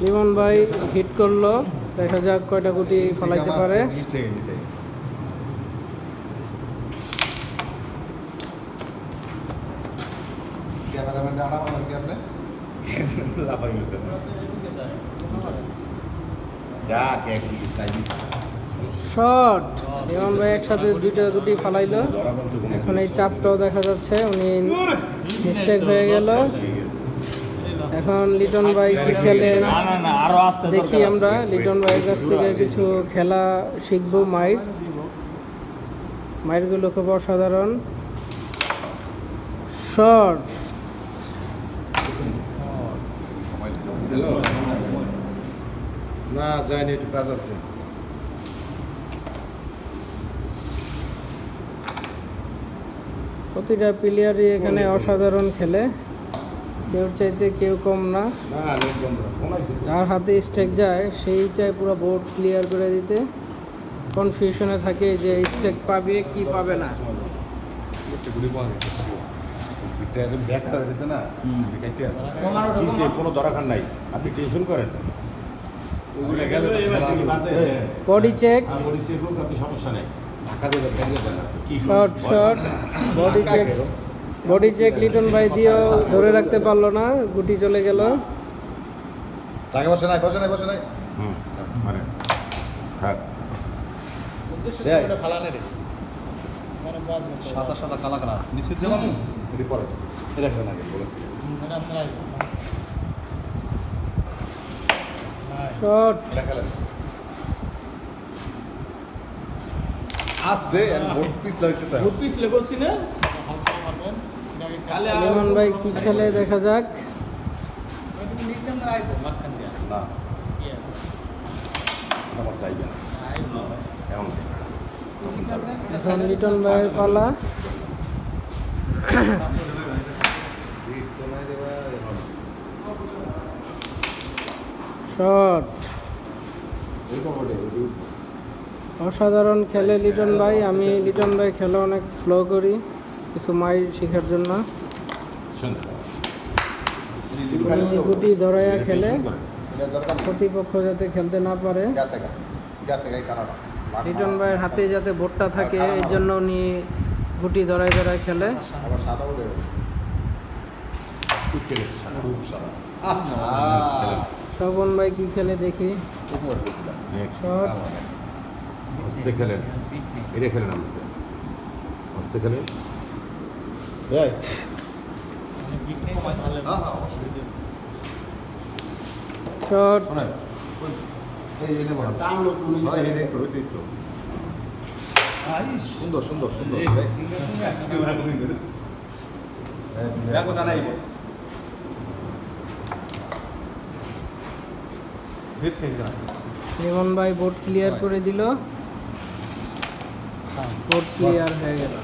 লিমন ভাই হিট করলো, দেখা যাক কয়টা গুটি ফলাইতে পারে। শট, লিমন ভাই একসাথে দুইটা গুটি ফালাইলো। এখন এই চাপটাও দেখা যাচ্ছে, উনি মিস্টেক হয়ে গেল। এখন লিটন ভাই কি খেলেন দেখি আমরা। লিটন ভাইয়ের কাছ থেকে কিছু খেলা শিখবো। মাইরগুলো খুব অসাধারণ। শট, না যায়নি, একটু কাজ আছে। প্রতিটা প্লেয়ারই এখানে অসাধারণ খেলে, কেউ চাইতে কেউ কম না। যার হাতে স্টেক যায় সেই চাই পুরো বোর্ড ক্লিয়ার করে দিতে। কনফিউশনে থাকে যে স্টেক পাবে কি পাবে না। কোনো দরকার নাই, আপনি টেনশন করেন। বডি চেক, আপনি সমস্যা নেই। Short short, body check Liton ভাই দিয়েও ধরে রাখতে পারলো না, গুটি চলে গেল। তাকে বসে নাই, বসে নাই, বসে নাই। মানে থাক সাদা সাদা কালা কালা নিশ্চিত দিলাম এটি পরে এটা খেলে লাগে বলে শট, এটা খেলে আস দে আর ভোট পিস লাগছে তাই ভোট পিস লেগেছি না। লিমন ভাই কি খেলে দেখা যাক। না আমার চাইবে না এমন এখন লিটন ভাইয়ের পালা। শট, অসাধারণ খেলে লিটন ভাই। আমি লিটন ভাই খেলে অনেক ফ্লো করি কিছু মাইর শেখার জন্য। উনি গুটি ধরাইয়া খেলে, প্রতিপক্ষ যাতে খেলতে না পারে। লিটন ভাইয়ের হাতে যাতে বোর্ডটা থাকে এই জন্য উনি গুটি ধরাই ধরাই খেলে। শোভন ভাই কি খেলে দেখি। হস্তে খেলেন, এটা খেলেন, আমি হস্তে খেলেন। শট, সুন্দর সুন্দর সুন্দর। লিমন ভাই বোর্ড ক্লিয়ার করে দিল, বোর্ড ক্লিয়ার হয়ে গেল।